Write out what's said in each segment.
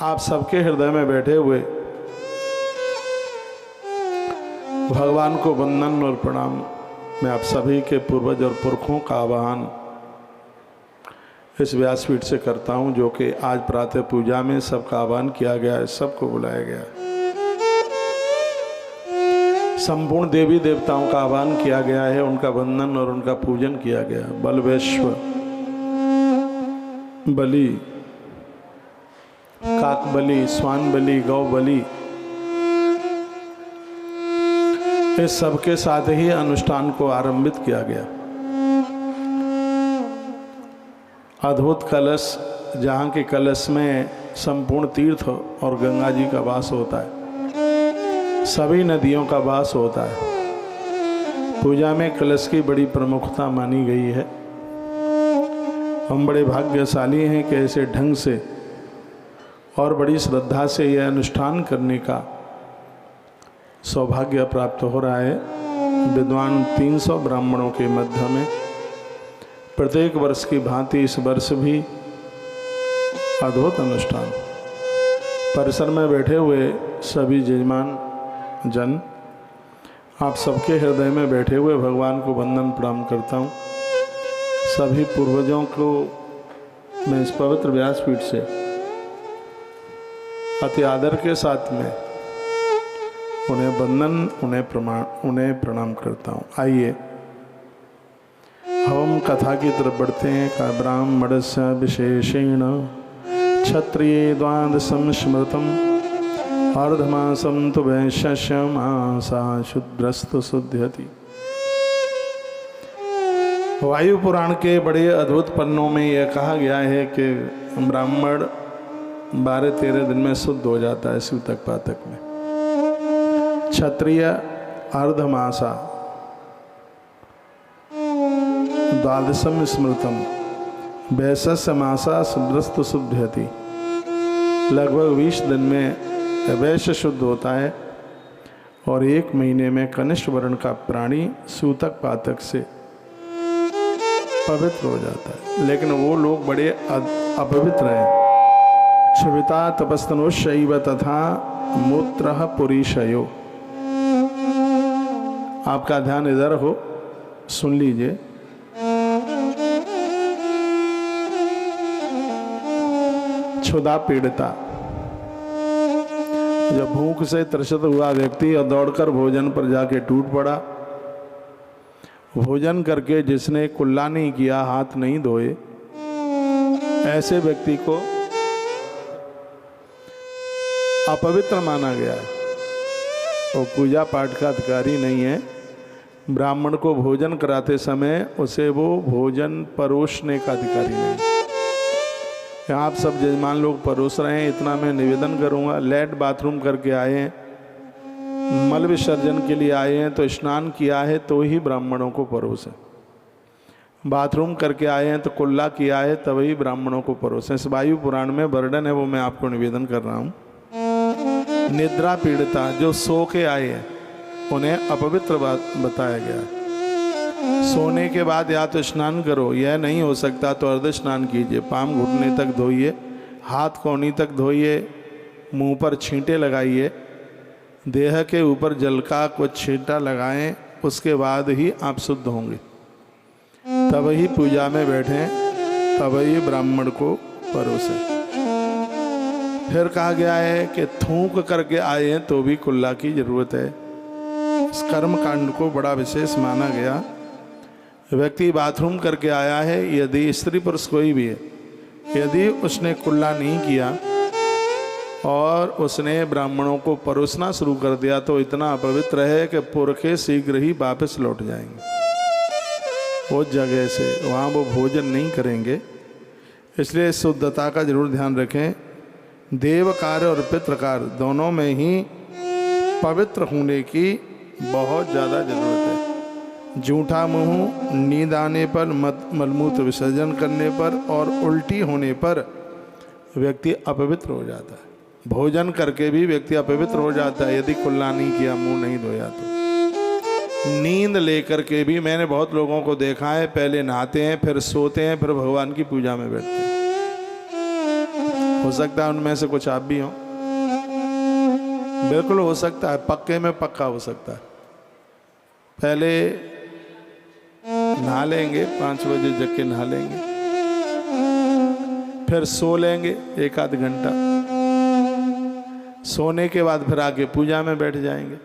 आप सबके हृदय में बैठे हुए भगवान को वंदन और प्रणाम। मैं आप सभी के पूर्वज और पुरखों का आह्वान इस व्यासपीठ से करता हूं, जो कि आज प्रातः पूजा में सबका आह्वान किया गया है, सबको बुलाया गया है। संपूर्ण देवी देवताओं का आह्वान किया गया है, उनका वंदन और उनका पूजन किया गया। बलवैश्व, बलि, काक बलि, स्वान बलि, गौ बलि, इस सबके साथ ही अनुष्ठान को आरंभित किया गया। अद्भुत कलश, जहाँ के कलश में संपूर्ण तीर्थ और गंगा जी का वास होता है, सभी नदियों का वास होता है। पूजा में कलश की बड़ी प्रमुखता मानी गई है। हम बड़े भाग्यशाली हैं कि ऐसे ढंग से और बड़ी श्रद्धा से यह अनुष्ठान करने का सौभाग्य प्राप्त हो रहा है। विद्वान 300 ब्राह्मणों के मध्य में प्रत्येक वर्ष की भांति इस वर्ष भी अद्भुत अनुष्ठान। परिसर में बैठे हुए सभी जजमान जन, आप सबके हृदय में बैठे हुए भगवान को वंदन प्रणाम करता हूँ। सभी पूर्वजों को मैं इस पवित्र व्यासपीठ से अति आदर के साथ में उन्हें वंदन, उन्हें प्रणाम करता हूँ। आइए हम कथा की तरफ बढ़ते हैं। का ब्राह्मणस्य विशेषेण क्षत्रिये द्वादशं स्मृतम् अर्धमासं तु वैश्यस्य मासा शूद्रस्तु शुध्यति। वायु पुराण के बड़े अद्भुत पन्नों में यह कहा गया है कि ब्राह्मण 12-13 दिन में शुद्ध हो जाता है सूतक पातक में। क्षत्रिय अर्धमासा द्वादशम स्मृतम वैश्य मासा शुद्रस्तु शुद्धति। लगभग 20 दिन में वैश्य शुद्ध होता है और 1 महीने में कनिष्ठ वर्ण का प्राणी सूतक पातक से पवित्र हो जाता है। लेकिन वो लोग बड़े अपवित्र हैं। क्षुभिता तपस्तनुशैव तथा मूत्रः पुरीशयो। आपका ध्यान इधर हो, सुन लीजिए। क्षुधा पीड़िता, जब भूख से त्रसित हुआ व्यक्ति और दौड़कर भोजन पर जाके टूट पड़ा, भोजन करके जिसने कुल्ला नहीं किया, हाथ नहीं धोए, ऐसे व्यक्ति को अपवित्र माना गया है। वो पूजा पाठ का अधिकारी नहीं है। ब्राह्मण को भोजन कराते समय उसे वो भोजन परोसने का अधिकारी नहीं। यहाँ आप सब जजमान लोग परोस रहे हैं, इतना मैं निवेदन करूँगा। लेट बाथरूम करके आए हैं, मल विसर्जन के लिए आए हैं, तो स्नान किया है तो ही ब्राह्मणों को परोसें। बाथरूम करके आए हैं तो कुल्ला किया है तभी ब्राह्मणों को परोसें। इस वायु पुराण में वर्णन है, वो मैं आपको निवेदन कर रहा हूँ। निद्रा पीड़िता, जो सो के आए हैं, उन्हें अपवित्र बताया गया है। सोने के बाद या तो स्नान करो, यह नहीं हो सकता तो अर्ध स्नान कीजिए। पाम घुटने तक धोइए, हाथ कोहनी तक धोइए, मुंह पर छींटे लगाइए, देह के ऊपर जल का कुछ छींटा लगाएं, उसके बाद ही आप शुद्ध होंगे। तब ही पूजा में बैठें, तब ही ब्राह्मण को परोसें। फिर कहा गया है कि थूक करके आए हैं तो भी कुल्ला की जरूरत है। इस कर्म कांड को बड़ा विशेष माना गया। व्यक्ति बाथरूम करके आया है, यदि स्त्री पुरुष कोई भी है, यदि उसने कुल्ला नहीं किया और उसने ब्राह्मणों को परोसना शुरू कर दिया, तो इतना अपवित्र है कि पुरखे शीघ्र ही वापस लौट जाएंगे उस जगह से, वहाँ वो भोजन नहीं करेंगे। इसलिए शुद्धता का जरूर ध्यान रखें। देव कार्य और पितृ कार्य दोनों में ही पवित्र होने की बहुत ज़्यादा जरूरत है। जूठा मुंह, नींद आने पर, मलमूत्र विसर्जन करने पर और उल्टी होने पर व्यक्ति अपवित्र हो जाता है। भोजन करके भी व्यक्ति अपवित्र हो जाता है यदि कुल्ला नहीं किया, मुंह नहीं धोया तो। नींद लेकर के भी मैंने बहुत लोगों को देखा है, पहले नहाते हैं, फिर सोते हैं, फिर भगवान की पूजा में बैठते हैं। हो सकता है उनमें से कुछ आप भी हो, बिल्कुल हो सकता है, पक्के में पक्का हो सकता है। पहले नहा लेंगे, 5 बजे जग के नहा लेंगे, फिर सो लेंगे 1-आध घंटा, सोने के बाद फिर आके पूजा में बैठ जाएंगे।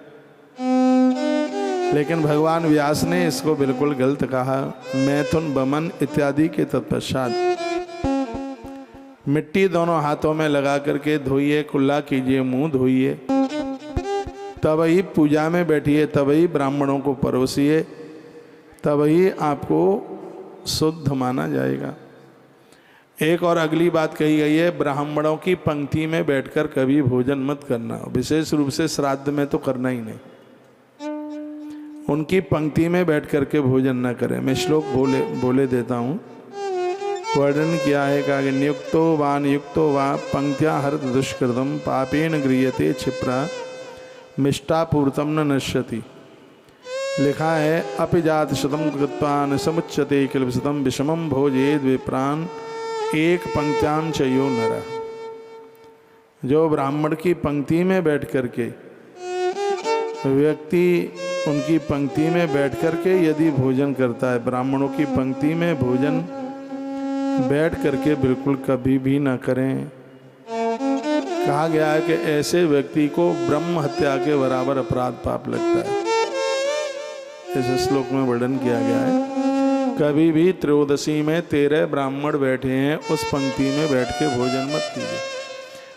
लेकिन भगवान व्यास ने इसको बिल्कुल गलत कहा। मैथुन बमन इत्यादि के तत्पश्चात मिट्टी दोनों हाथों में लगा करके धोइए, कुल्ला कीजिए, मुंह धोइए, तब ही पूजा में बैठिए, तब ही ब्राह्मणों को परोसिए, तब ही आपको शुद्ध माना जाएगा। एक और अगली बात कही गई है, ब्राह्मणों की पंक्ति में बैठकर कभी भोजन मत करना, विशेष रूप से श्राद्ध में तो करना ही नहीं। उनकी पंक्ति में बैठ करके भोजन न करें। मैं श्लोक बोले देता हूँ। वर्णन किया है कि नियुक्तो वा पंक्त्या हरत दुष्कृतम पापेन गृह्यते क्षिप्रा मिष्टापूर्तम न नश्यति। लिखा है अपिजात शतम कृत्वा न समुच्यते किलपसतम विषमम भोजेद विप्रान एक पंक्त्याम चयो नर। जो ब्राह्मण की पंक्ति में बैठ करके व्यक्ति उनकी पंक्ति में बैठ करके यदि भोजन करता है, ब्राह्मणों की पंक्ति में भोजन बैठ करके बिल्कुल कभी भी ना करें। कहा गया है कि ऐसे व्यक्ति को ब्रह्म हत्या के बराबर अपराध पाप लगता है। इस श्लोक में वर्णन किया गया है। कभी भी त्रयोदशी में 13 ब्राह्मण बैठे हैं, उस पंक्ति में बैठ के भोजन मत कीजिए।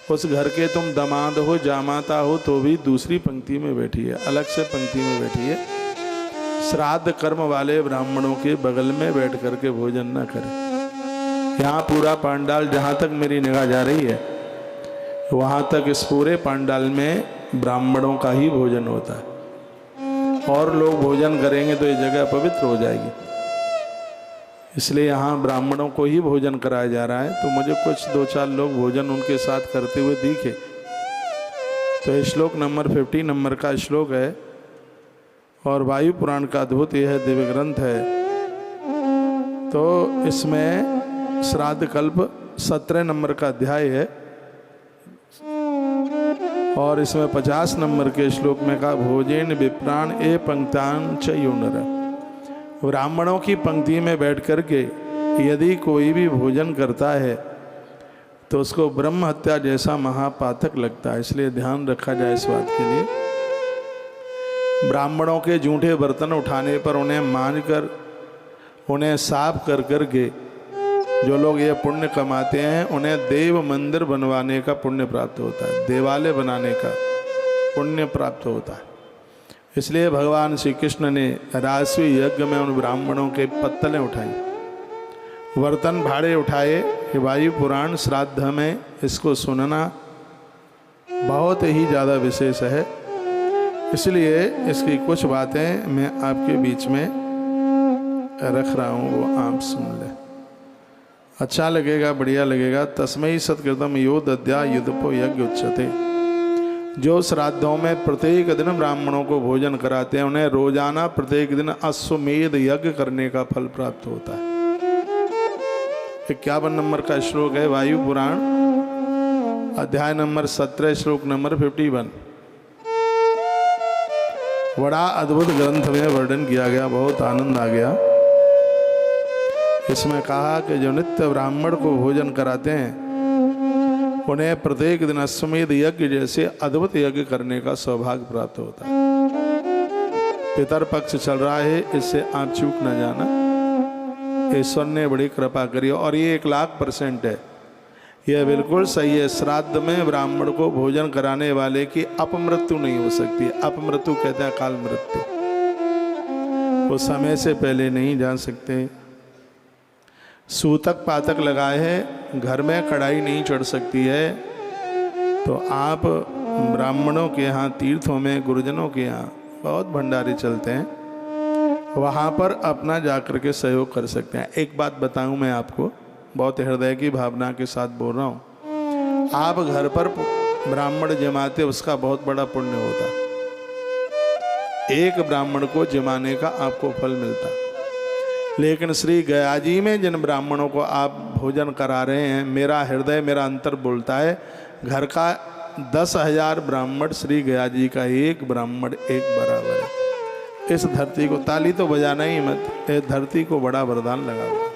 उस घर के तुम दामाद हो, जामाता हो, तो भी दूसरी पंक्ति में बैठिए, अलग से पंक्ति में बैठिए। श्राद्ध कर्म वाले ब्राह्मणों के बगल में बैठ करके भोजन न करें। यहाँ पूरा पांडाल, जहाँ तक मेरी निगाह जा रही है, वहाँ तक इस पूरे पांडाल में ब्राह्मणों का ही भोजन होता है। और लोग भोजन करेंगे तो ये जगह पवित्र हो जाएगी, इसलिए यहाँ ब्राह्मणों को ही भोजन कराया जा रहा है। तो मुझे कुछ 2-4 लोग भोजन उनके साथ करते हुए दिखे। तो ये श्लोक नंबर 50 नंबर का श्लोक है और वायु पुराण का अद्भुत यह दिव्य ग्रंथ है। तो इसमें श्राद्ध कल्प 17 नंबर का अध्याय है और इसमें 50 नंबर के श्लोक में कहा भोजेन विप्राण ए पंक्तान चयो नर। ब्राह्मणों की पंक्ति में बैठ करके यदि कोई भी भोजन करता है तो उसको ब्रह्म हत्या जैसा महापातक लगता है। इसलिए ध्यान रखा जाए इस बात के लिए। ब्राह्मणों के जूठे बर्तन उठाने पर उन्हें मांझ कर, उन्हें साफ कर करके जो लोग ये पुण्य कमाते हैं, उन्हें देव मंदिर बनवाने का पुण्य प्राप्त होता है, देवालय बनाने का पुण्य प्राप्त होता है। इसलिए भगवान श्री कृष्ण ने राजस्वी यज्ञ में उन ब्राह्मणों के पत्तलें उठाई, बर्तन भाड़े उठाए। कि वायु पुराण श्राद्ध में इसको सुनना बहुत ही ज़्यादा विशेष है। इसलिए इसकी कुछ बातें मैं आपके बीच में रख रहा हूँ, वो आप सुन लें, अच्छा लगेगा, बढ़िया लगेगा। तस्मै सत्कृतम यो दद्या युद्धपो यज्ञ उच्यते। जो श्राद्धों में प्रत्येक दिन ब्राह्मणों को भोजन कराते हैं, उन्हें रोजाना प्रत्येक दिन अश्वमेध यज्ञ करने का फल प्राप्त होता है। 51 नंबर का श्लोक है वायु पुराण अध्याय नंबर 17 श्लोक नंबर 51। बड़ा अद्भुत ग्रंथ में वर्णन किया गया, बहुत आनंद आ गया। इसमें कहा कि जो नित्य ब्राह्मण को भोजन कराते हैं, उन्हें प्रत्येक दिन अश्वमेध यज्ञ जैसे अद्भुत यज्ञ करने का सौभाग्य प्राप्त होता है। पितर पक्ष चल रहा है, इससे आप चूक न जाना। ईश्वर ने बड़ी कृपा करी और ये 1,00,000% है, यह बिल्कुल सही है। श्राद्ध में ब्राह्मण को भोजन कराने वाले की अपमृत्यु नहीं हो सकती। अपमृत्यु कहते हैं अकाल मृत्यु, वो समय से पहले नहीं जा सकते। सूतक पातक लगाए हैं, घर में कढ़ाई नहीं चढ़ सकती है। तो आप ब्राह्मणों के यहाँ तीर्थों में, गुरुजनों के यहाँ बहुत भंडारे चलते हैं, वहाँ पर अपना जाकर के सहयोग कर सकते हैं। एक बात बताऊं मैं आपको, बहुत हृदय की भावना के साथ बोल रहा हूँ। आप घर पर ब्राह्मण जमाते, उसका बहुत बड़ा पुण्य होता। एक ब्राह्मण को जमाने का आपको फल मिलता। लेकिन श्री गया जी में जिन ब्राह्मणों को आप भोजन करा रहे हैं, मेरा हृदय मेरा अंतर बोलता है घर का 10,000 ब्राह्मण श्री गया जी का एक ब्राह्मण एक बराबर है। इस धरती को ताली तो बजाना ही मत, इस धरती को बड़ा वरदान लगा हुआ।